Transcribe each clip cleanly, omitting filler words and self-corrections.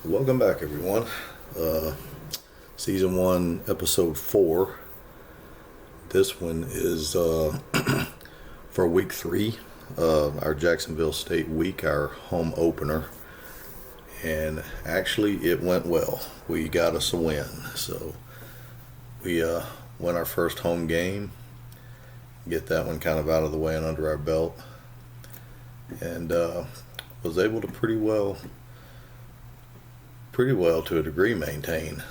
Welcome back, everyone. Season 1, Episode 4. This one is for Week 3, our Jacksonville State week, our home opener. And actually, it went well. We got us a win. So we won our first home game, get that one kind of out of the way and under our belt, and was able to pretty well to a degree maintain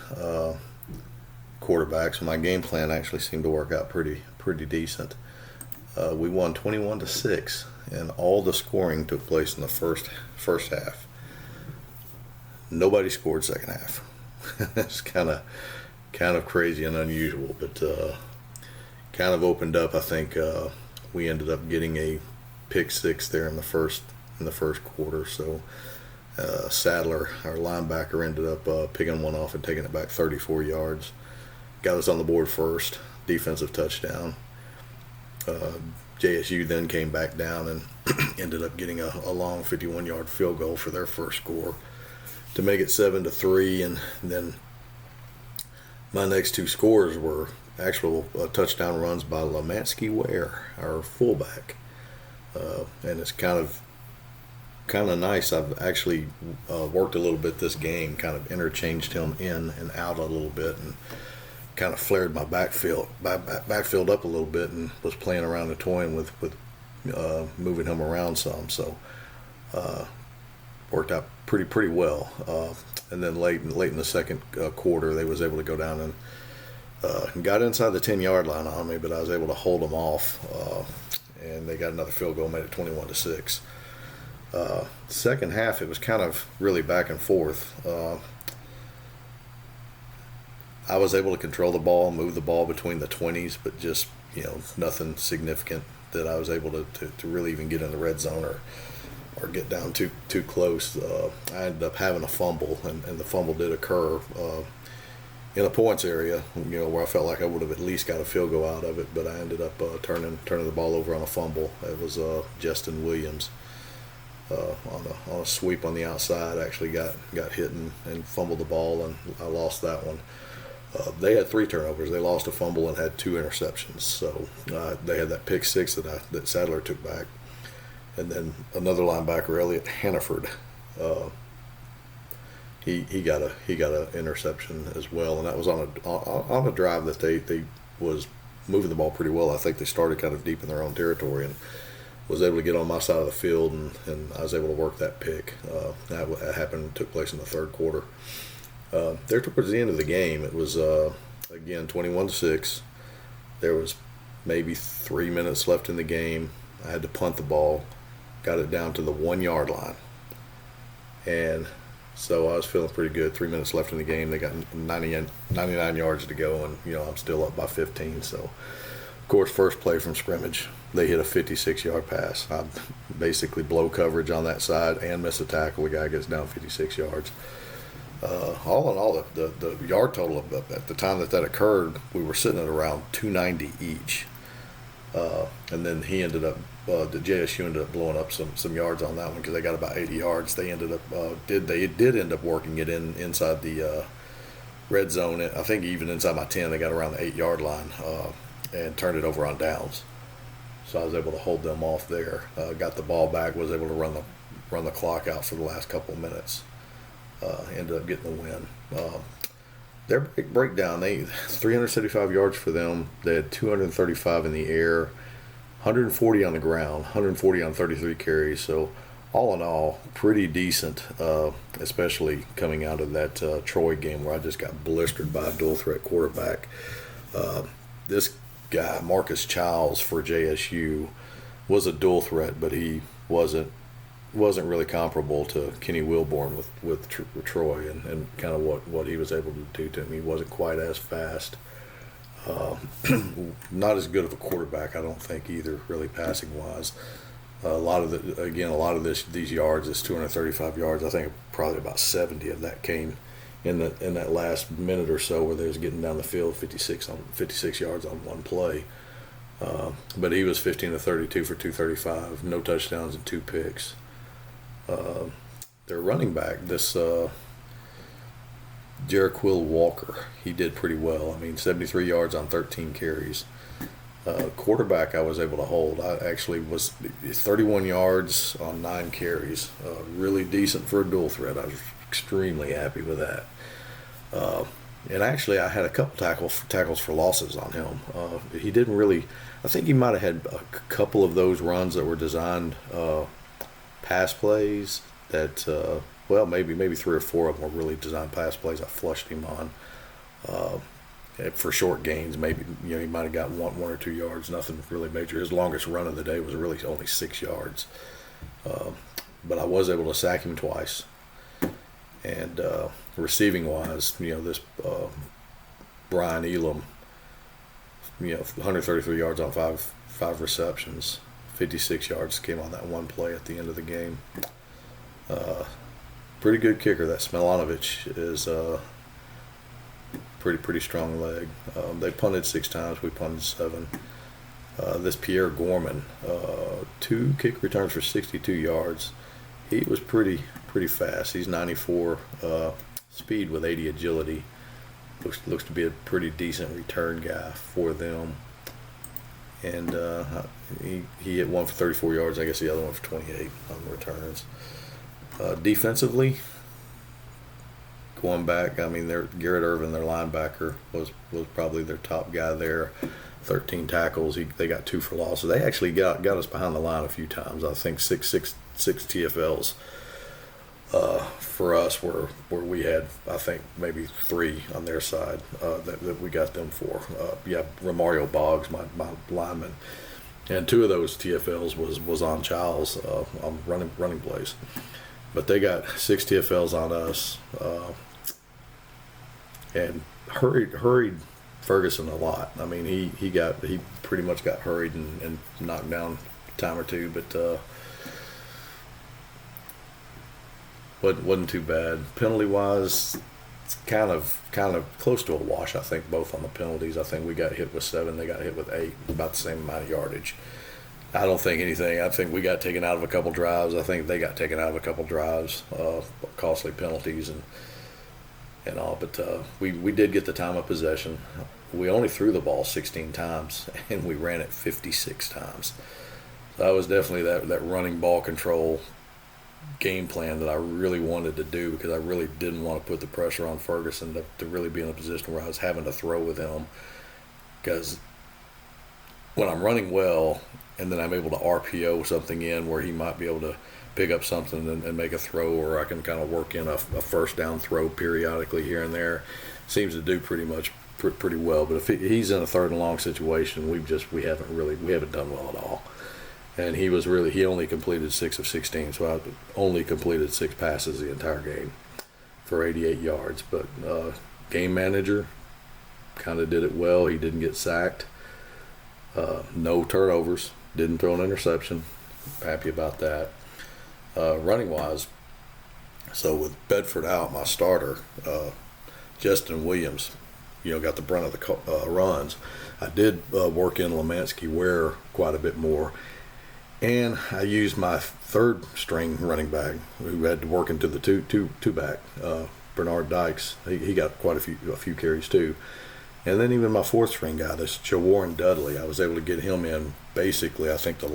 quarterbacks. My game plan actually seemed to work out pretty decent. We won 21-6, and all the scoring took place in the first half. Nobody scored second half. It's kind of crazy and unusual, but kind of opened up. I think we ended up getting a pick six there in the first quarter. So Sadler, our linebacker, ended up picking one off and taking it back 34 yards. Got us on the board first, defensive touchdown. JSU then came back down and ended up getting a long 51-yard field goal for their first score to make it 7-3. And then my next two scores were actual touchdown runs by Lemansky Ware, our fullback. And it's kind of nice. I've actually worked a little bit this game, kind of interchanged him in and out a little bit, and kind of flared my backfield up a little bit, and was playing around and toying with moving him around some. So worked out pretty well. And then late in the second quarter, they was able to go down and got inside the 10-yard line on me, but I was able to hold them off, and they got another field goal, made it 21-6. Second half, it was kind of really back and forth. I was able to control the ball, move the ball between the 20s, but just, nothing significant that I was able to really even get in the red zone or get down too close. I ended up having a fumble, and the fumble did occur in a points area, where I felt like I would have at least got a field goal out of it, but I ended up turning the ball over on a fumble. It was Justin Williams. On a sweep on the outside, actually got hit and fumbled the ball, and I lost that one. They had 3 turnovers. They lost a fumble and had 2 interceptions. So they had that pick six that Sadler took back, and then another linebacker, Elliott Hannaford, he got an interception as well, and that was on a drive that they was moving the ball pretty well. I think they started kind of deep in their own territory and was able to get on my side of the field, and I was able to work that pick. That took place in the third quarter. There towards the end of the game, it was, again, 21-6. There was maybe 3 minutes left in the game. I had to punt the ball, got it down to the 1-yard line. And so I was feeling pretty good. 3 minutes left in the game. They got 99 yards to go, and, I'm still up by 15. So, of course, first play from scrimmage, they hit a 56-yard pass. I basically blow coverage on that side and miss a tackle. The guy gets down 56 yards. All in all, the yard total at the time that occurred, we were sitting at around 290 each. And then the JSU ended up blowing up some yards on that one because they got about 80 yards. They ended up did end up working it inside the red zone. I think even inside my 10, they got around the 8-yard line and turned it over on downs. So I was able to hold them off there. Got the ball back, was able to run the clock out for the last couple of minutes. Ended up getting the win. Their breakdown, 375 yards for them. They had 235 in the air, 140 on the ground, 140 on 33 carries. So all in all, pretty decent, especially coming out of that Troy game where I just got blistered by a dual threat quarterback. This guy, Marcus Childs for JSU, was a dual threat, but he wasn't really comparable to Kenny Wilborn with Troy and kind of what he was able to do to him. He wasn't quite as fast. Not as good of a quarterback, I don't think, either, really passing wise. A lot of these yards, this 235 yards, I think probably about 70 of that came in that last minute or so where they was getting down the field 56 yards on one play. But he was 15 of 32 for 235, no touchdowns and 2 picks. Their running back, this Jeriquill Walker, he did pretty well. I mean, 73 yards on 13 carries. Quarterback I was able to hold. I actually was 31 yards on 9 carries. Really decent for a dual threat. I was extremely happy with that. And actually, I had a couple tackles for losses on him. He didn't really. I think he might have had a couple of those runs that were designed pass plays that. Well, maybe 3 or 4 of them were really designed pass plays. I flushed him on for short gains. Maybe he might have got one or 2 yards. Nothing really major. His longest run of the day was really only 6 yards. But I was able to sack him twice. And receiving wise, this Brian Elam, 133 yards on five receptions, 56 yards came on that one play at the end of the game. Pretty good kicker. That Smilanovich is pretty strong leg. They punted 6 times. We punted 7. This Pierre Gorman, 2 kick returns for 62 yards. He was pretty fast. He's 94 speed with 80 agility. Looks to be a pretty decent return guy for them. And he hit one for 34 yards. I guess the other one for 28 on the returns. Defensively, going back, I mean, Garrett Irvin, their linebacker, was probably their top guy there. 13 tackles. They got 2 for losses. They actually got us behind the line a few times. I think six TFLs for us where we had, I think, maybe 3 on their side that we got them for. Romario Boggs, my lineman, and 2 of those TFLs was on Childs on running plays. But they got 6 TFLs on us and hurried Ferguson a lot. I mean, he pretty much got hurried and knocked down a time or 2, but wasn't too bad. Penalty wise, it's kind of close to a wash. I think both on the penalties. I think we got hit with 7, they got hit with 8, about the same amount of yardage. I don't think anything. I think we got taken out of a couple drives. I think they got taken out of a couple drives, costly penalties and all. But we did get the time of possession. We only threw the ball 16 times, and we ran it 56 times. So that was definitely that running ball control game plan that I really wanted to do, because I really didn't want to put the pressure on Ferguson to really be in a position where I was having to throw with him. Because when I'm running well and then I'm able to RPO something in where he might be able to pick up something and make a throw, or I can kind of work in a first down throw periodically here and there, seems to do pretty well. But if he's in a 3rd and long situation, we haven't done well at all. And he only completed 6 of 16, so I only completed 6 passes the entire game for 88 yards. But game manager kind of did it well. He didn't get sacked. No turnovers. Didn't throw an interception. Happy about that. Running wise, so with Bedford out, my starter, Justin Williams, got the brunt of the runs. I did work in Lemansky Ware quite a bit more. And I used my 3rd string running back, who had to work into the two back, Bernard Dykes. He got quite a few carries too. And then even my 4th string guy, this Jawarren Dudley, I was able to get him in basically, I think, at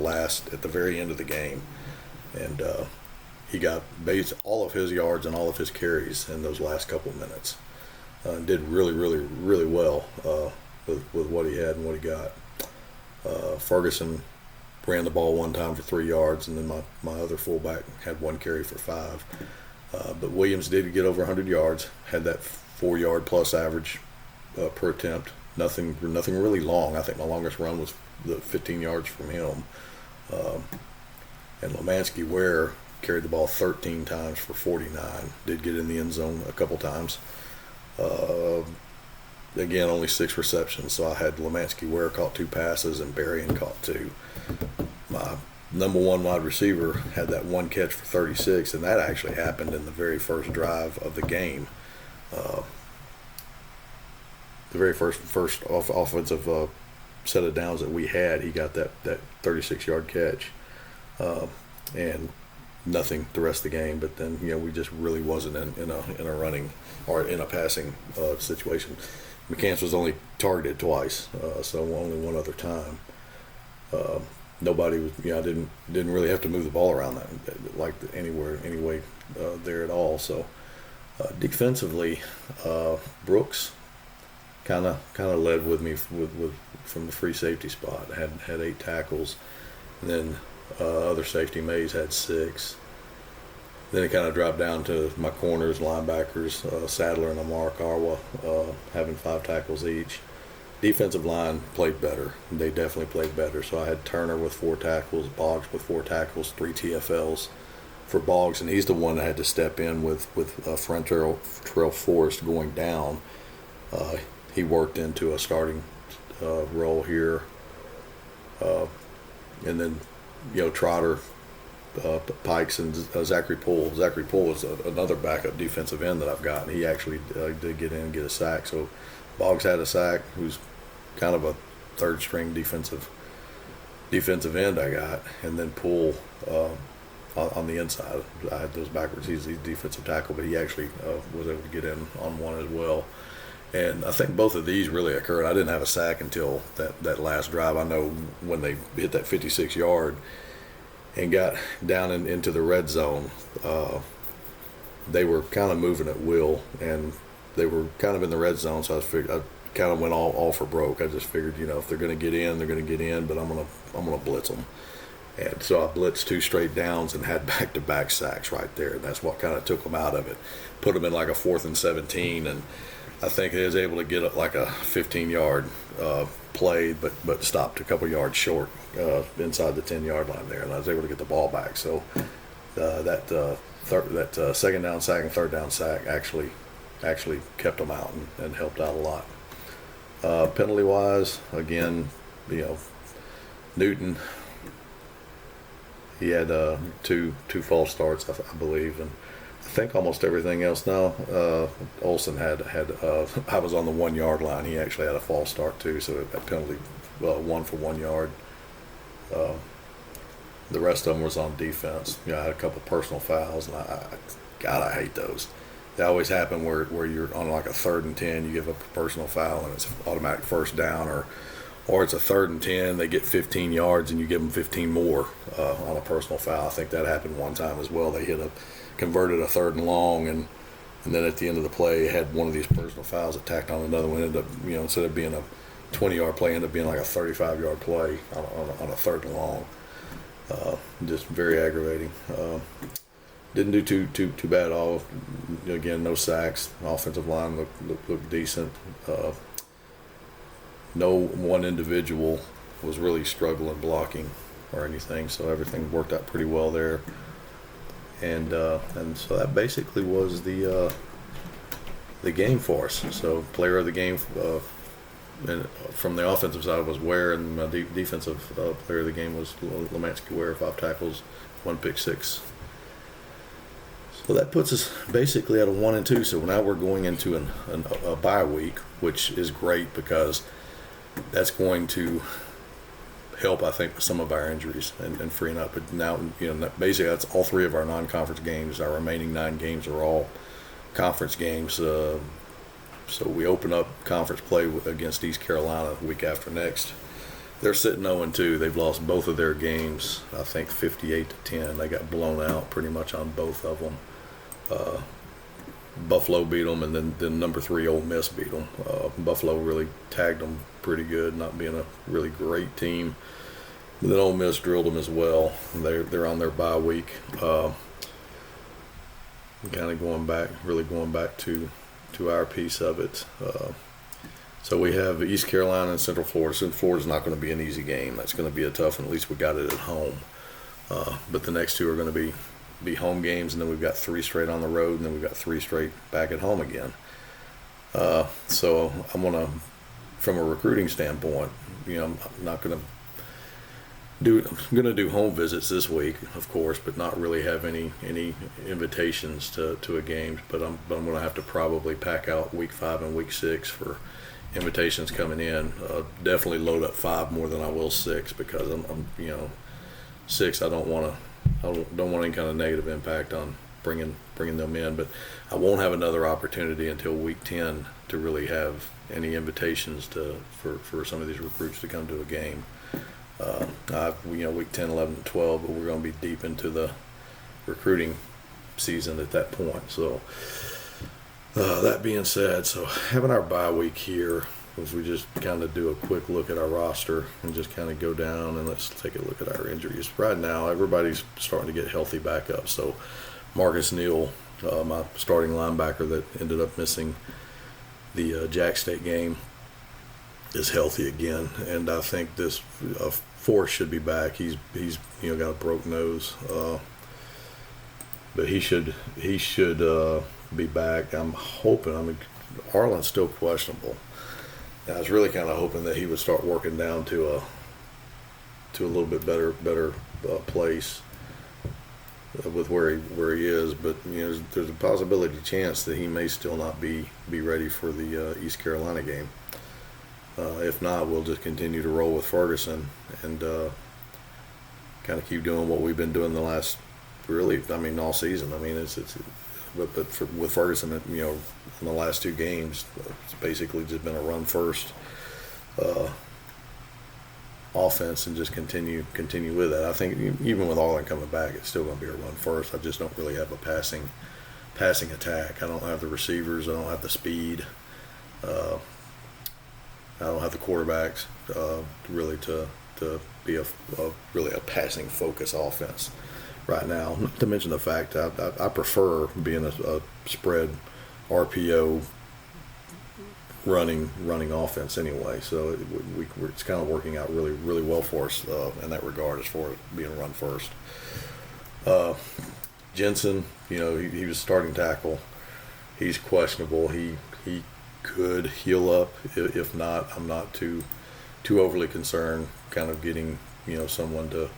the very end of the game. And he got all of his yards and all of his carries in those last couple of minutes. Did really, really, really well with what he had and what he got. Ferguson ran the ball 1 time for 3 yards, and then my other fullback had 1 carry for 5. But Williams did get over 100 yards, had that 4-yard plus average per attempt. Nothing really long. I think my longest run was the 15 yards from him. And Lemansky Ware carried the ball 13 times for 49. Did get in the end zone a couple times. Again, only 6 receptions, so I had Lemansky Ware caught 2 passes and Berrien caught 2. My number 1 wide receiver had that 1 catch for 36, and that actually happened in the very first drive of the game. The very first offensive set of downs that we had, he got that 36-yard catch. And nothing the rest of the game. But then we just really wasn't in a running or in a passing situation. McCants was only targeted twice, so only one other time. Nobody was, I didn't really have to move the ball around like anywhere, anyway, there at all. So defensively, Brooks kind of led with me with from the free safety spot. Had 8 tackles, and then other safety Mays had 6. Then it kind of dropped down to my corners, linebackers, Sadler and Amar Karwa, having 5 tackles each. Defensive line played better. They definitely played better. So I had Turner with 4 tackles, Boggs with 4 tackles, 3 TFLs for Boggs, and he's the one that had to step in with Frontrell Forrest going down. He worked into a starting role here, and then Trotter, Pikes, and Zachary Poole. Zachary Poole is another backup defensive end that I've got, and he actually did get in and get a sack. So Boggs had a sack, who's kind of a third string defensive end I got, and then Poole on the inside. I had those backwards. He's defensive tackle, but he actually was able to get in on one as well. And I think both of these really occurred. I didn't have a sack until that last drive. I know when they hit that 56-yard and got down into the red zone, they were kind of moving at will, and they were kind of in the red zone. So I kind of went all for broke. I just figured, if they're going to get in, they're going to get in, but I'm gonna blitz them. And so I blitzed 2 straight downs and had back-to-back sacks right there. And that's what kind of took them out of it. Put them in like a 4th and 17, and I think he was able to get like a 15-yard play, but stopped a couple yards short inside the 10-yard line there, and I was able to get the ball back. So that second down sack and third down sack actually kept them out and helped out a lot. Penalty-wise, again, Newton, he had 2 false starts, I believe, and I think almost everything else. Now, Olsen had I was on the 1-yard line. He actually had a false start too, so that penalty, 1 for 1 yard. The rest of them was on defense. I had a couple personal fouls, and I hate those. They always happen where you're on like a 3rd and 10, you give up a personal foul and it's automatic first down, or it's a 3rd and 10, they get 15 yards and you give them 15 more on a personal foul. I think that happened one time as well. They converted a 3rd and long, and then at the end of the play had one of these personal fouls that tacked on another one. Ended up, instead of being a 20-yard play, ended up being like a 35-yard play on a 3rd and long. Just very aggravating. Didn't do too bad at all. Again, no sacks. Offensive line looked decent. No one individual was really struggling blocking or anything, so everything worked out pretty well there. And so that basically was the game for us. So player of the game and from the offensive side was Ware, and my defensive player of the game was Lemansky Ware, 5 tackles, 1 pick 6. So that puts us basically at a 1-2. So now we're going into a bye week, which is great because that's going to help, I think, with some of our injuries and freeing up. But now, basically that's all 3 of our non-conference games. Our remaining 9 games are all conference games. So we open up conference play against East Carolina the week after next. They're sitting 0-2. They've lost both of their games, I think 58-10. They got blown out pretty much on both of them. Buffalo beat them, and then number 3 Ole Miss beat them. Buffalo really tagged them pretty good, not being a really great team. But then Ole Miss drilled them as well. They're on their bye week. Kind of going back to our piece of it. So we have East Carolina and Central Florida. Central Florida's not going to be an easy game. That's going to be a tough one. At least we got it at home. But the next 2 are going to be home games, and then we've got 3 straight on the road, and then we've got 3 straight back at home again. So I'm going to, from a recruiting standpoint, I'm going to do home visits this week, of course, but not really have any invitations to a game. But I'm going to have to probably pack out week 5 and week 6 for invitations coming in. Definitely load up 5 more than I will 6, because I'm 6. I don't want to don't want any kind of negative impact on bringing them in, but I won't have another opportunity until week 10 to really have any invitations for some of these recruits to come to a game. Week 10, 11, and 12, but we're going to be deep into the recruiting season at that point. So that being said, so having our bye week here, if we just kind of do a quick look at our roster and just kind of go down and let's take a look at our injuries. Right now, everybody's starting to get healthy back up. So Marcus Neal, my starting linebacker that ended up missing the Jack State game, is healthy again, and I think this Force should be back. He's got a broke nose, but he should be back. I'm hoping. I mean, Arlen's still questionable. And I was really kind of hoping that he would start working down to a little bit better place with where he is. But there's a possibility, chance that he may still not be ready for the East Carolina game. If not, we'll just continue to roll with Ferguson and kind of keep doing what we've been doing the last, all season. I mean, with Ferguson, in the last two games, it's basically just been a run first offense and just continue with that. I think even with Arlen coming back, it's still going to be a run first. I just don't really have a passing attack. I don't have the receivers. I don't have the speed. I don't have the quarterbacks really to be a really a passing focus offense right now. Not to mention the fact I prefer being a spread RPO running offense anyway. So it's kind of working out really well for us in that regard as far as being run first. Jensen, he was starting tackle. He's questionable. He could heal up. If not, I'm not too overly concerned kind of getting someone to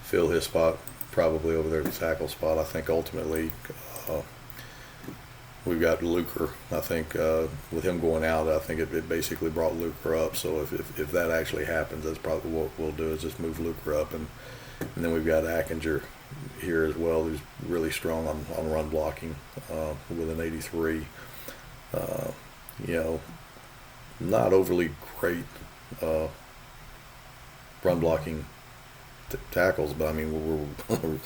fill his spot probably over there at the tackle spot. I think ultimately we've got Luker. I think with him going out, I think it basically brought Luker up. So if that actually happens, that's probably what we'll do, is just move Luker up. And then we've got Ackinger here as well, who's really strong on run blocking with an 83. Not overly great run blocking tackles, but I mean we're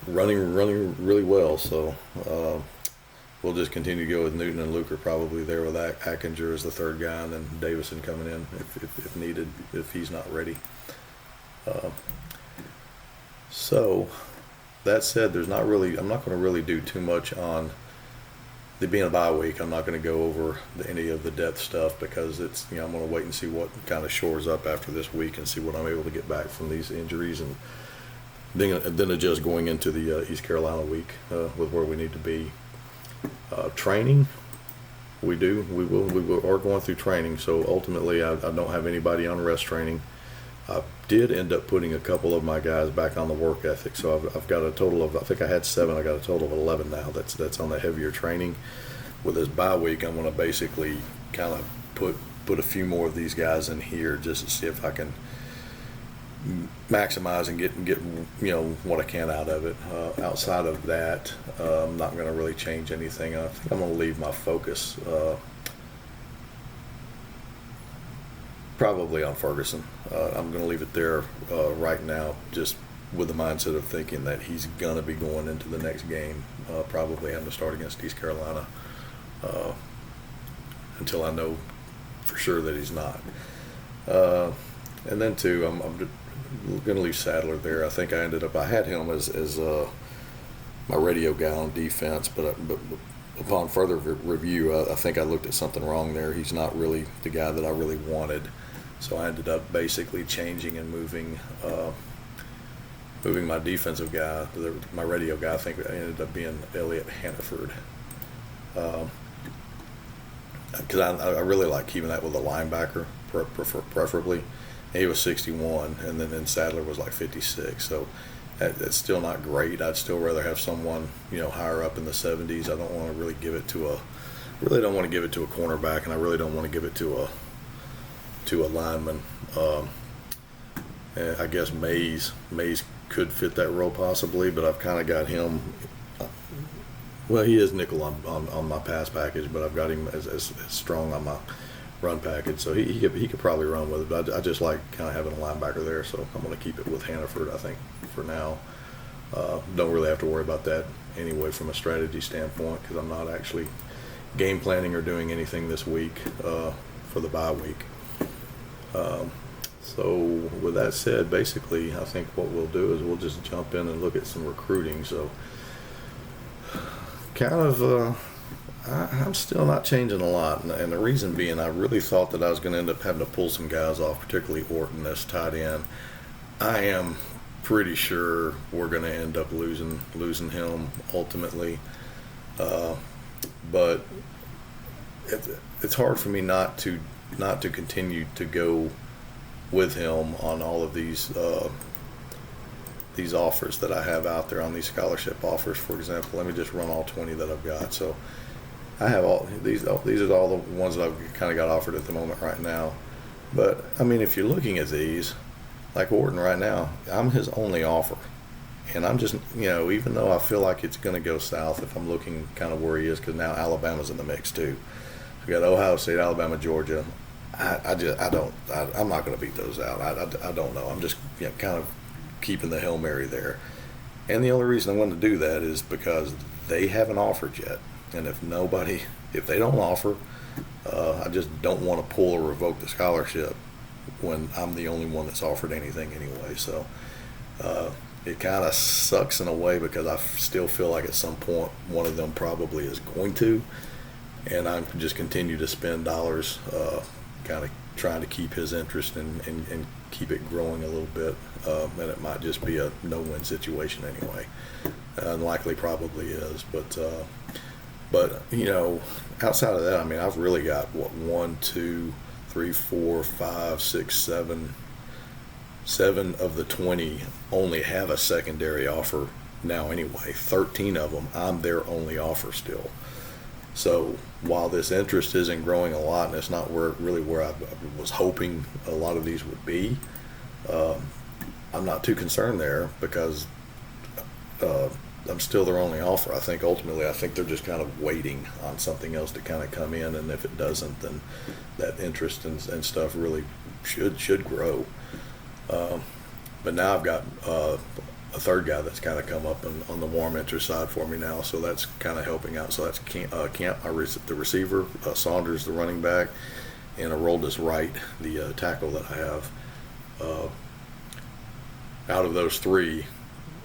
running really well. So we'll just continue to go with Newton and Luker probably there with Ackinger as the third guy, and then Davison coming in if needed, if he's not ready. So that said, I'm not going to really do too much on the being a bye week. I'm not going to go over any of the depth stuff because it's I'm going to wait and see what kind of shores up after this week and see what I'm able to get back from these injuries, and then adjust going into the East Carolina week with where we need to be. Training, we are going through training. So ultimately, I don't have anybody on rest training. I did end up putting a couple of my guys back on the work ethic. So I've got a total of, I think I had 7. I got a total of 11 now. That's on the heavier training. With this bye week, I'm going to basically kind of put a few more of these guys in here just to see if I can maximize and get what I can out of it. Outside of that, I'm not going to really change anything. I think I'm going to leave my focus probably on Ferguson. I'm going to leave it there right now, just with the mindset of thinking that he's going to be going into the next game, probably having to start against East Carolina, until I know for sure that he's not. And then too, I'm going to leave Sadler there. I think I had him as my radio guy on defense, but upon further review, I think I looked at something wrong there. He's not really the guy that I really wanted. So I ended up basically changing and moving my defensive guy, my radio guy. I think it ended up being Elliot Hannaford. Because I really like keeping that with a linebacker, preferably. He was 61, and then Sadler was like 56. So that's still not great. I'd still rather have someone higher up in the 70s. I don't want to really give it to a cornerback, and I really don't want to give it to a lineman. And I guess Mays could fit that role possibly, but I've kind of got him. Well, he is nickel on my pass package, but I've got him as strong on my run package, so he could probably run with it. But I just like kind of having a linebacker there, so I'm going to keep it with Hannaford, I think, for now. Don't really have to worry about that anyway from a strategy standpoint, because I'm not actually game planning or doing anything this week for the bye week. So with that said, basically, I think what we'll do is we'll just jump in and look at some recruiting. So kind of, I'm still not changing a lot, and the reason being, I really thought that I was going to end up having to pull some guys off, particularly Orton as tight end. I am pretty sure we're going to end up losing him ultimately, but it's hard for me not to continue to go with him on all of these offers that I have out there, on these scholarship offers. For example, let me just run all 20 that I've got. So I have all these are all the ones that I've kind of got offered at the moment right now. But I mean, if you're looking at these, like Orton right now, I'm his only offer, and I'm just, even though I feel like it's going to go south if I'm looking kind of where he is, because now Alabama's in the mix too. We got Ohio State, Alabama, Georgia. I'm not going to beat those out. I don't know. I'm just kind of keeping the Hail Mary there. And the only reason I wanted to do that is because they haven't offered yet. And if they don't offer, I just don't want to pull or revoke the scholarship when I'm the only one that's offered anything anyway. So it kind of sucks in a way, because I still feel like at some point one of them probably is going to. And I just continue to spend dollars kind of trying to keep his interest and keep it growing a little bit. And it might just be a no-win situation anyway. Unlikely probably is. But outside of that, I mean, I've really got, 1, 2, 3, 4, 5, 6, 7 of the 20 only have a secondary offer now anyway. 13 of them, I'm their only offer still. So while this interest isn't growing a lot, and it's not where I was hoping a lot of these would be, I'm not too concerned there, because I'm still their only offer. I think ultimately, they're just kind of waiting on something else to kind of come in, and if it doesn't, then that interest and stuff really should grow. But now I've got a third guy that's kind of come up on the warm interest side for me now, so that's kind of helping out. So that's Camp, the receiver, Saunders, the running back, and Aroldis Wright, the tackle that I have. Out of those three,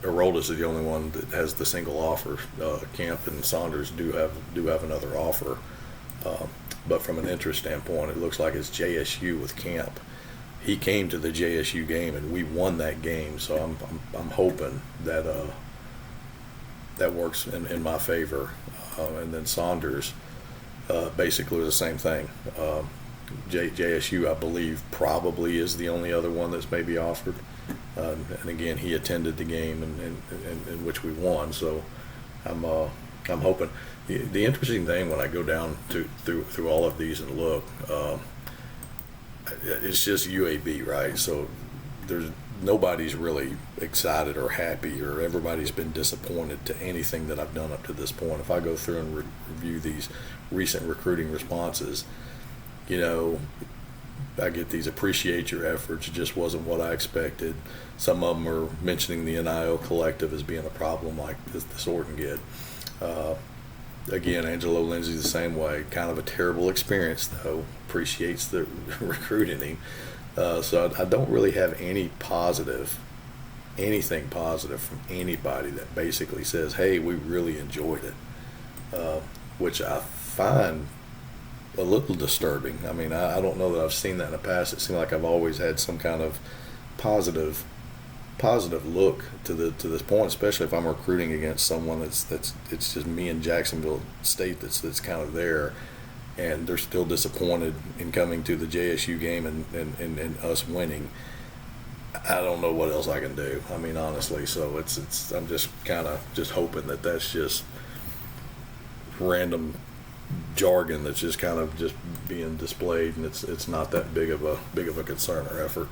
Aroldis is the only one that has the single offer. Camp and Saunders do have another offer, but from an interest standpoint, it looks like it's JSU with Camp. He came to the JSU game and we won that game, so I'm hoping that that works in my favor. And then Saunders, basically the same thing. JSU, I believe, probably is the only other one that's maybe offered. And again, he attended the game in which we won, so I'm hoping. The interesting thing when I go down through all of these and look, it's just UAB, right? So nobody's really excited or happy, or everybody's been disappointed to anything that I've done up to this point. If I go through and review these recent recruiting responses, I get these appreciate your efforts. It just wasn't what I expected. Some of them are mentioning the NIL collective as being a problem, like this Orton kid. Again, Angelo Lindsay the same way. Kind of a terrible experience, though. Appreciates the recruiting him. So I don't really have anything positive from anybody that basically says, hey, we really enjoyed it, which I find a little disturbing. I mean, I don't know that I've seen that in the past. It seemed like I've always had some kind of positive look to this point, especially if I'm recruiting against someone it's just me and Jacksonville State that's kind of there, and they're still disappointed in coming to the JSU game and us winning. I don't know what else I can do. I mean, honestly, so I'm just kind of just hoping that that's just random jargon that's just kind of just being displayed, and it's not that big of a concern or effort.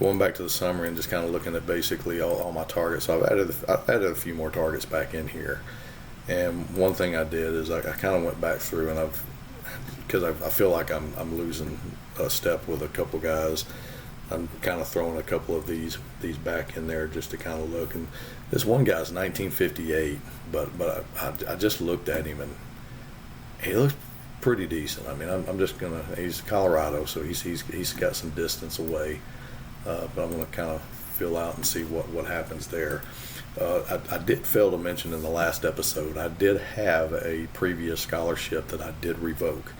going back to the summary and just kind of looking at basically all my targets. So I've added a few more targets back in here. And one thing I did is I kind of went back through, and because I feel like I'm losing a step with a couple guys, I'm kind of throwing a couple of these back in there just to kind of look. And this one guy's 1958, but I just looked at him and he looks pretty decent. I mean, I'm just gonna. He's Colorado, so he's got some distance away, but I'm gonna kind of fill out and see what happens there. I did fail to mention in the last episode, I did have a previous scholarship that I did revoke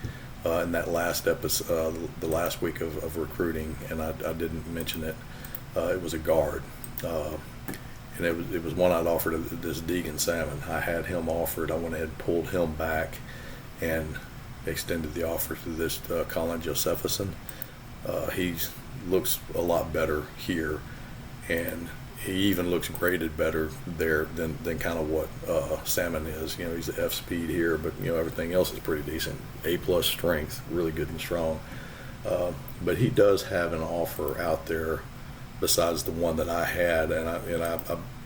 in that last episode, the last week of recruiting, and I didn't mention it. It was a guard, and it was one I'd offered, this Deegan Salmon. I had him offered. I went ahead and pulled him back and extended the offer to this Colin Josephson. He looks a lot better here, and he even looks graded better there than kind of what Salmon is. You know, he's the F speed here, but you know everything else is pretty decent. A+ strength, really good and strong. But he does have an offer out there besides the one that I had, and I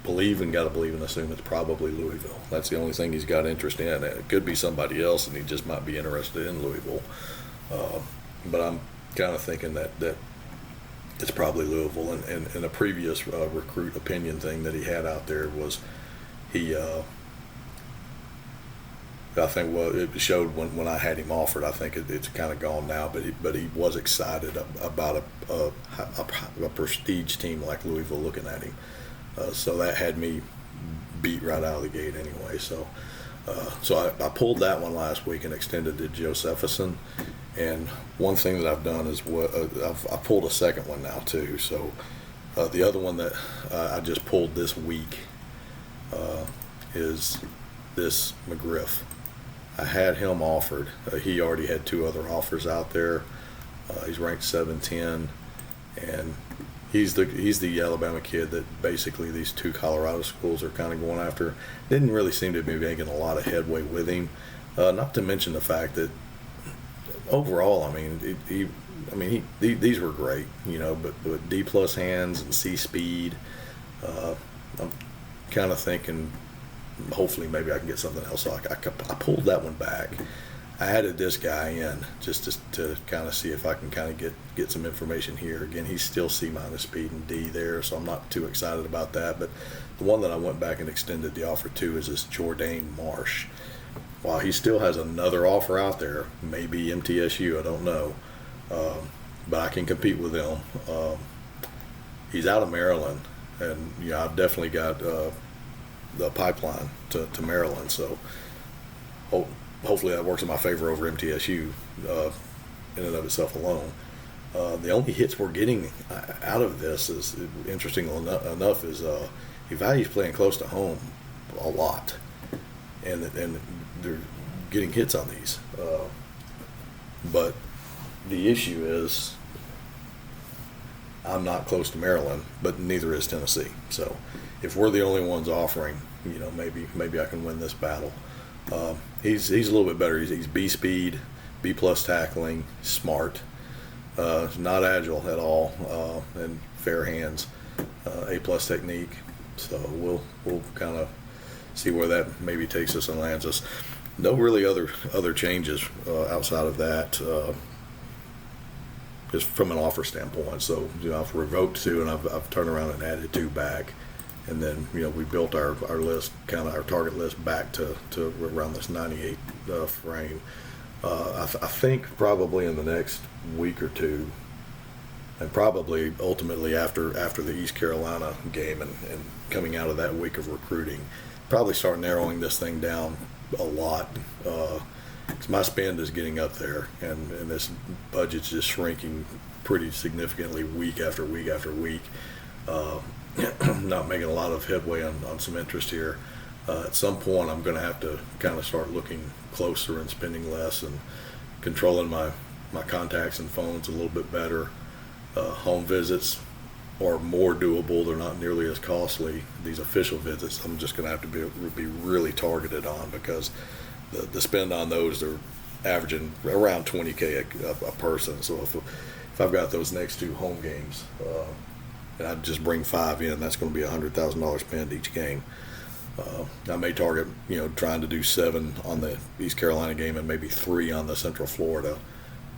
believe and got to believe and assume it's probably Louisville. That's the only thing he's got interest in. It could be somebody else, and he just might be interested in Louisville. But I'm kind of thinking that it's probably Louisville. And a previous recruit opinion thing that he had out there was I think, well, it showed when I had him offered. I think it's kind of gone now, but he was excited about a prestige team like Louisville looking at him. So that had me beat right out of the gate anyway. So I pulled that one last week and extended to Josephson. And one thing that I've done is I pulled a second one now too. So the other one that I just pulled this week is this McGriff. I had him offered. He already had two other offers out there. He's ranked 710, and he's the Alabama kid that basically these two Colorado schools are kind of going after. Didn't really seem to be making a lot of headway with him. Not to mention the fact that overall, I mean, these were great, you know, but D+ hands and C speed. I'm kind of thinking, hopefully maybe I can get something else. So I pulled that one back. I added this guy in just to kind of see if I can kind of get some information here. Again, he's still C- speed and D there, so I'm not too excited about that. But the one that I went back and extended the offer to is this Jordan Marsh. While he still has another offer out there, maybe MTSU, I don't know, but I can compete with him. He's out of Maryland, and yeah, I've definitely got the pipeline to Maryland, so hopefully that works in my favor over MTSU in and of itself alone. The only hits we're getting out of this is, interesting enough, is he values playing close to home a lot, and they're getting hits on these. But the issue is I'm not close to Maryland, but neither is Tennessee. So if we're the only ones offering, you know, maybe I can win this battle. He's a little bit better. He's B speed, B+ tackling, smart, not agile at all, and fair hands, A+ technique. So we'll kind of see where that maybe takes us and lands us. No really other changes outside of that, just from an offer standpoint. So you know, I've revoked two, and I've turned around and added two back. And then, you know, we built our list, kind of our target list back to around this 98 frame. I think probably in the next week or two, and probably ultimately after the East Carolina game and coming out of that week of recruiting, probably start narrowing this thing down a lot. Because my spend is getting up there, and this budget's just shrinking pretty significantly week after week after week. Not making a lot of headway on some interest here. At some point, I'm going to have to kind of start looking closer and spending less and controlling my contacts and phones a little bit better. Home visits are more doable. They're not nearly as costly. These official visits, I'm just going to have to be really targeted on, because the spend on those are averaging around $20K a person. So if I've got those next two home games, and I just bring 5 in, that's going to be $100,000 spent each game. I may target, trying to do 7 on the East Carolina game and maybe 3 on the Central Florida,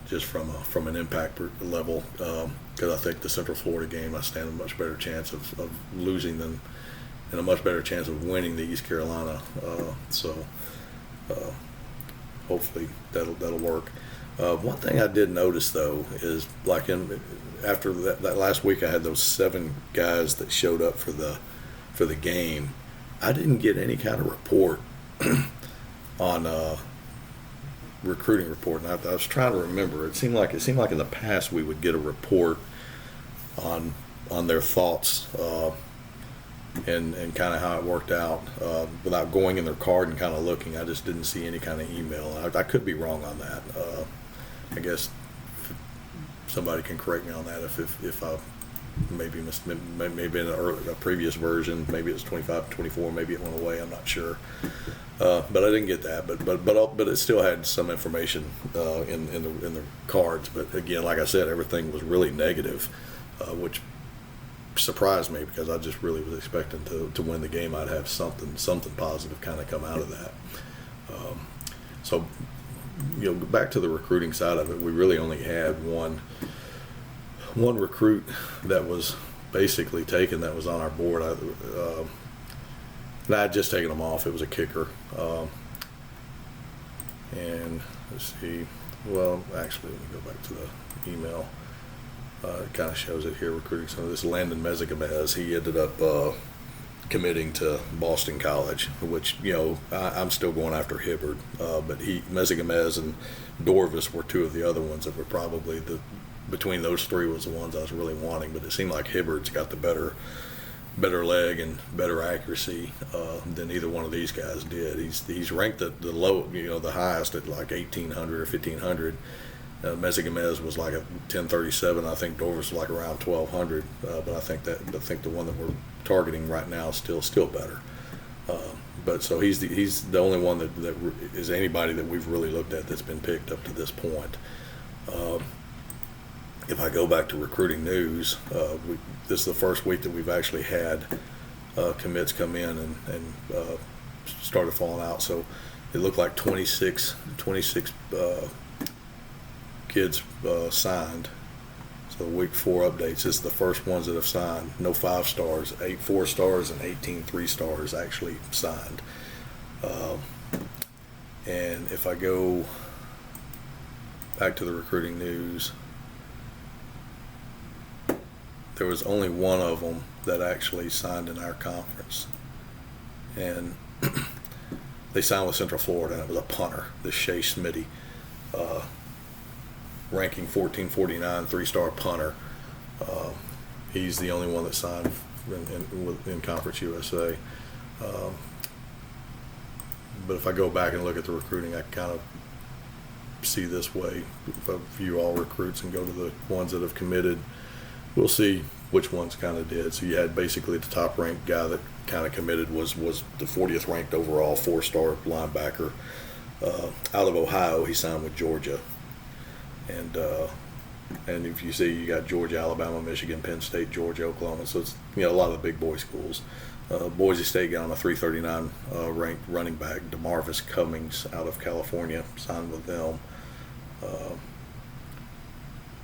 just from an impact level, because I think the Central Florida game I stand a much better chance of losing than, and a much better chance of winning the East Carolina. Hopefully that'll work. One thing I did notice though is like after that last week I had those 7 guys that showed up for the game. I didn't get any kind of report on recruiting report, and I was trying to remember. It seemed like in the past we would get a report on their thoughts and kind of how it worked out without going in their card and kind of looking. I just didn't see any kind of email. I could be wrong on that. I guess somebody can correct me on that if I maybe in a previous version, maybe it's 25, 24, maybe it went away. I'm not sure, but I didn't get that. But it still had some information in the cards. But again, like I said, everything was really negative, which surprised me because I just really was expecting to win the game. I'd have something positive kind of come out of that. So back to the recruiting side of it, we really only had one recruit that was basically taken that was on our board. And I had just taken him off. It was a kicker. And let's see. Well, actually, let me go back to the email. It kind of shows it here, recruiting some of this. Landon Mezigamez, he ended up committing to Boston College, which, I'm still going after Hibbard. But Mezigamez and Dorvis were 2 of the other ones that were probably between those 3 was the ones I was really wanting. But it seemed like Hibbard's got the better leg and better accuracy than either one of these guys did. He's ranked at the low, the highest at like 1,800 or 1,500. Mezigamez was like a 1037. I think Dorvis was like around 1,200. But I think the one that we're targeting right now is still better. But so he's the only one that is anybody that we've really looked at that's been picked up to this point. If I go back to recruiting news, this is the first week that we've actually had commits come in and started falling out. So it looked like 26 kids signed. So week 4 updates. This is the first ones that have signed. No 5 stars, 8 4 stars, and 18 3 stars actually signed. And if I go back to the recruiting news, there was only one of them that actually signed in our conference, and they signed with Central Florida, and it was a punter, this Shea Smitty, ranking 1449, 3-star punter. He's the only one that signed in Conference USA. But if I go back and look at the recruiting, I kind of see this way. If I view all recruits and go to the ones that have committed, we'll see which ones kind of did. So you had basically the top ranked guy that kind of committed was the 40th ranked overall 4-star linebacker out of Ohio. He signed with Georgia, and if you see, you got Georgia, Alabama, Michigan, Penn State, Georgia, Oklahoma. So it's a lot of the big boy schools. Boise State got on a 339 ranked running back, DeMarvis Cummings out of California, signed with them.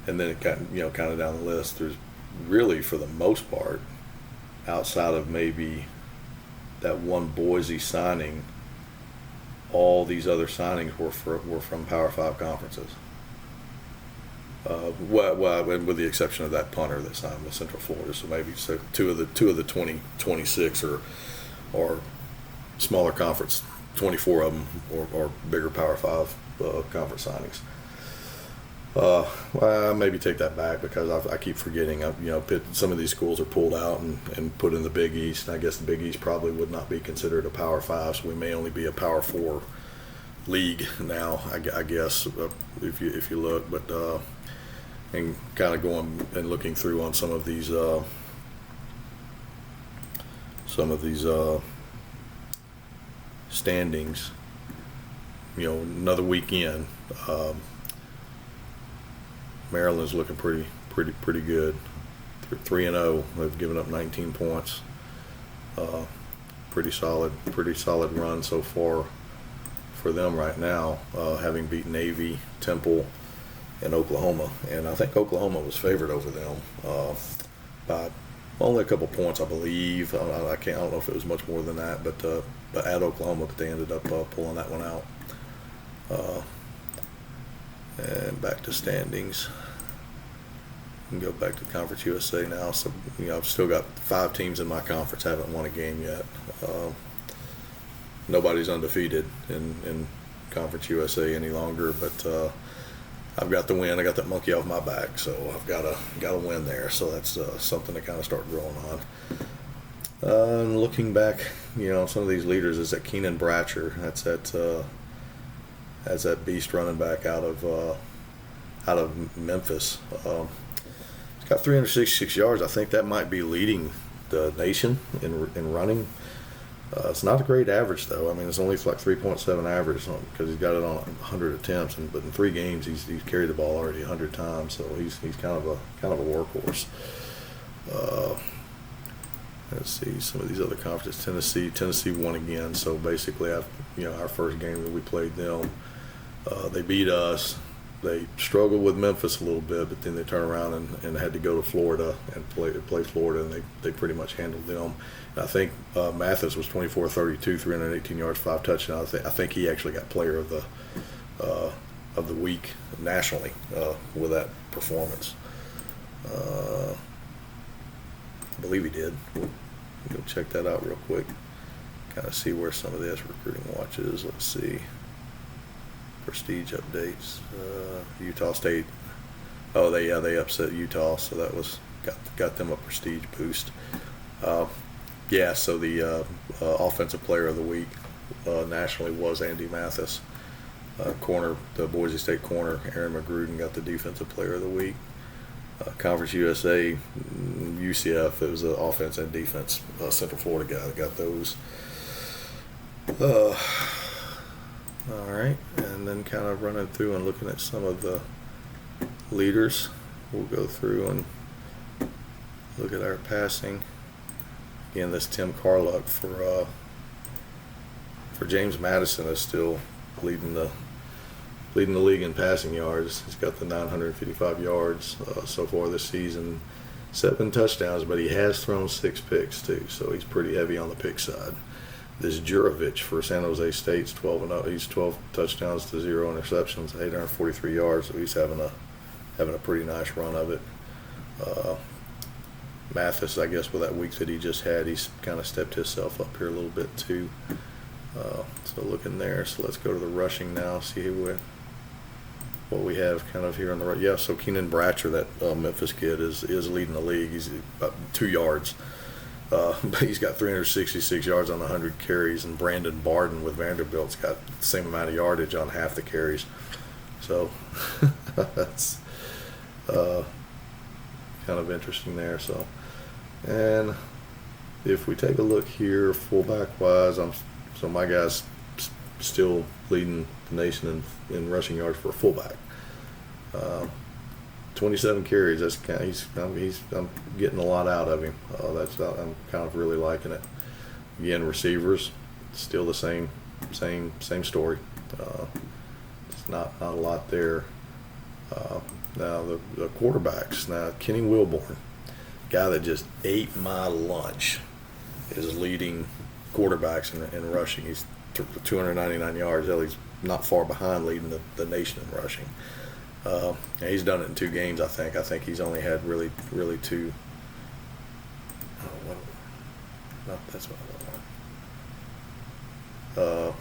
And then it got kind of down the list. There's really, for the most part, outside of maybe that one Boise signing, all these other signings were from Power 5 conferences. With the exception of that punter that signed with Central Florida. So maybe two of the 26 or smaller conference, 24 of them or bigger Power 5 conference signings. I maybe take that back because I keep forgetting. Some of these schools are pulled out and put in the Big East. And I guess the Big East probably would not be considered a Power 5, so we may only be a Power 4 league now. I guess if you look, but and kind of going and looking through on some of these standings. Another weekend. Maryland's looking pretty good. 3-0. They've given up 19 points. Pretty solid run so far for them right now, having beaten Navy, Temple, and Oklahoma. And I think Oklahoma was favored over them by only a couple points, I believe. I don't know if it was much more than that, but at Oklahoma, but they ended up pulling that one out. And back to standings. We can go back to Conference USA now. So, I've still got 5 teams in my conference, haven't won a game yet. Nobody's undefeated in Conference USA any longer, but I've got the win. I got that monkey off my back, so I've got a win there. So that's something to kind of start growing on. And looking back, some of these leaders is that Keenan Bratcher. That's that beast running back out of Memphis. He's got 366 yards. I think that might be leading the nation in running. It's not a great average, though. I mean, it's only like 3.7 average because he's got it on 100 attempts, but in 3 games he's carried the ball already 100 times. So he's kind of a workhorse. Let's see some of these other conferences. Tennessee won again. So basically, our first game that we played them, they beat us. They struggled with Memphis a little bit, but then they turned around and had to go to Florida and play Florida, and they pretty much handled them. And I think Mathis was 24-32, 318 yards, 5 touchdowns. I think he actually got player of the week nationally with that performance. I believe he did. We'll go check that out real quick. Kind of see where some of this recruiting watch is. Let's see. Prestige updates. Utah State. Oh, they upset Utah, so that was got them a prestige boost. So the offensive player of the week nationally was Andy Mathis. The Boise State corner, Aaron McGrudon, got the defensive player of the week. Conference USA, UCF, it was the offense and defense. Central Florida guy that got those. All right, and then kind of running through and looking at some of the leaders. We'll go through and look at our passing. Again, this Tim Carluck for James Madison is still leading the league in passing yards. He's got the 955 yards so far this season, 7 touchdowns, but he has thrown 6 picks too, so he's pretty heavy on the pick side. This Jurovich for San Jose State's 12-0. He's 12 touchdowns to 0 interceptions, 843 yards. So he's having a pretty nice run of it. Mathis, I guess, with that week that he just had, he's kind of stepped himself up here a little bit too. So looking there. So let's go to the rushing now. See what we have kind of here on the right. Yeah. So Keenan Bratcher, that Memphis kid, is leading the league. He's about 2 yards. But he's got 366 yards on 100 carries, and Brandon Barden with Vanderbilt's got the same amount of yardage on half the carries. So that's kind of interesting there. So, and if we take a look here, fullback-wise, so my guy's still leading the nation in rushing yards for a fullback. 27 carries. That's kind of, I'm getting a lot out of him. I'm kind of really liking it. Again, receivers, still the same story. It's not a lot there. Now the quarterbacks. Now Kenny Wilborn, guy that just ate my lunch, is leading quarterbacks in rushing. He's 299 yards. He's not far behind leading the nation in rushing. He's done it in 2 games, I think. I think he's only had really 2. No, that's what I want.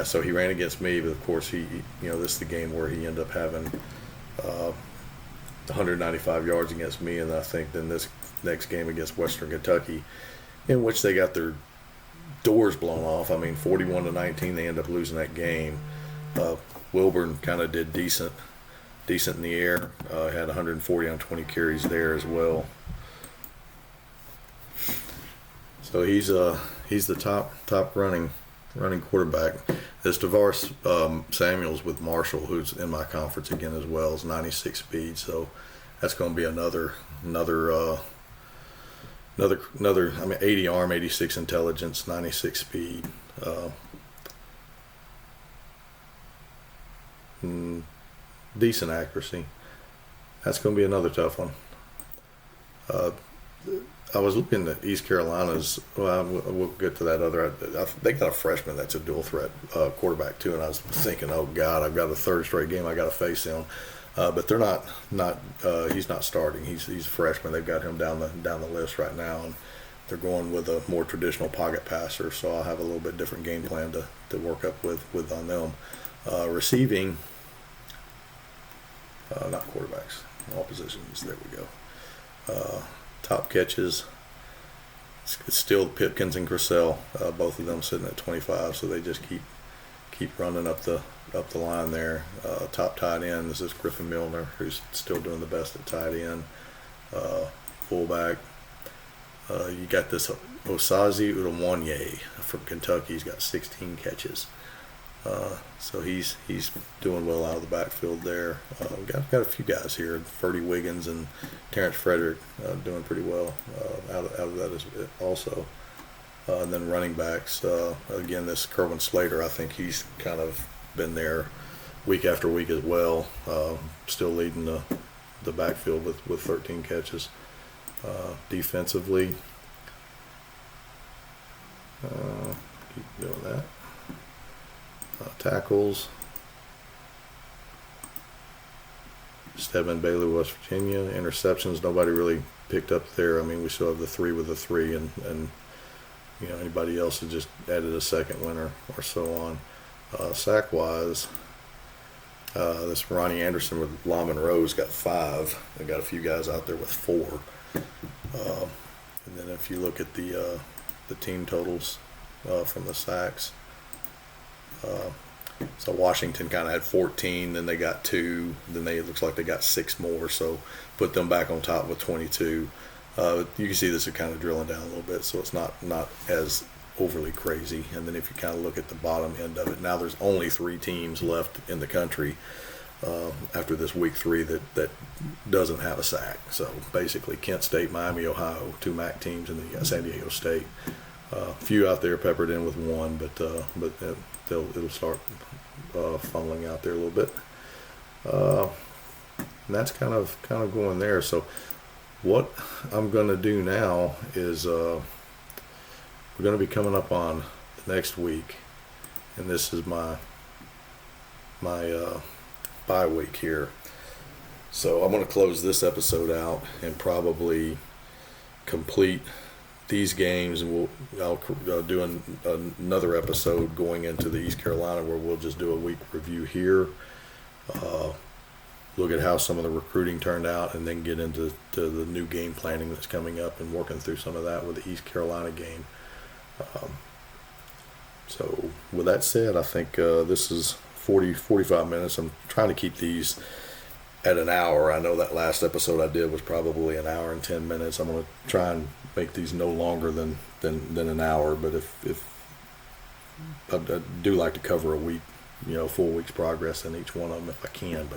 So he ran against me, but of course this is the game where he ended up having 195 yards against me, and I think then this next game against Western Kentucky, in which they got their doors blown off. I mean, 41-19, they end up losing that game. Wilburn kind of did decent in the air. Had 140 on 20 carries there as well. So he's the top running quarterback. There's Tavares Samuels with Marshall, who's in my conference again as well, is 96 speed. So that's going to be another. I mean, 80 arm, 86 intelligence, 96 speed. Decent accuracy. That's going to be another tough one. I was looking at East Carolina's. Well, we'll get to that other. They got a freshman that's a dual threat quarterback too, and I was thinking, oh God, I've got a third straight game I got to face him. But they're not. He's not starting. He's a freshman. They've got him down the list right now, and they're going with a more traditional pocket passer. So I'll have a little bit different game plan to work up with on them. Receiving, not quarterbacks, all positions. There we go. Top catches. It's still Pipkins and Grissel, both of them sitting at 25. So they just keep running up the line there. Top tight end, this is Griffin Milner, who's still doing the best at tight end. Fullback, you got this Osazi Udomwanye from Kentucky. He's got 16 catches. So he's doing well out of the backfield there. Got a few guys here, Ferdy Wiggins and Terrence Frederick, doing pretty well out of that as also. And then running backs, again, this Kerwin Slater, I think he's kind of been there week after week as well, still leading the backfield with 13 catches. Defensively, keep doing that. Tackles, Stedman Bailey, West Virginia. Interceptions, nobody really picked up there. I mean, we still have the 3 with the 3, and you know, anybody else has just added a second winner or so on. Sack wise, this Ronnie Anderson with La Monroe's got 5. They got a few guys out there with 4. And then if you look at the team totals from the sacks, so Washington kind of had 14, then they got 2, then it looks like they got 6 more, so put them back on top with 22. You can see this is kind of drilling down a little bit, so it's not as overly crazy. And then if you kind of look at the bottom end of it, now there's only 3 teams left in the country after this week 3 that doesn't have a sack. So basically Kent State, Miami, Ohio, 2 MAC teams, and then you got San Diego State. A few out there peppered in with 1, but it'll start funneling out there a little bit. And that's kind of going there. So what I'm going to do now is we're going to be coming up on the next week, and this is my bye week here. So I'm going to close this episode out and probably complete these games, and I'll do another episode going into the East Carolina where we'll just do a week review here, look at how some of the recruiting turned out, and then get into the new game planning that's coming up and working through some of that with the East Carolina game. So with that said, I think this is 45 minutes. I'm trying to keep these at an hour. I know that last episode I did was probably an hour and 10 minutes. I'm going to try and make these no longer than an hour, but if I do like to cover a week, full week's progress in each one of them if I can,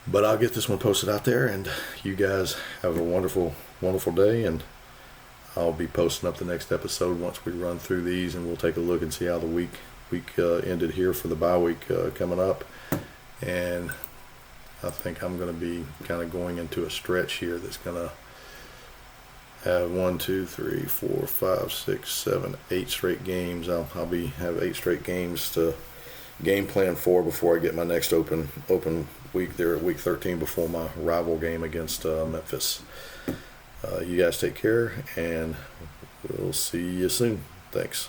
but I'll get this one posted out there, and you guys have a wonderful day, and I'll be posting up the next episode once we run through these, and we'll take a look and see how the week ended here for the bye week coming up. And I think I'm going to be kind of going into a stretch here that's going to have 1, 2, 3, 4, 5, 6, 7, 8 straight games. I'll have 8 straight games to game plan for before I get my next open week there at week 13 before my rival game against Memphis. You guys take care, and we'll see you soon. Thanks.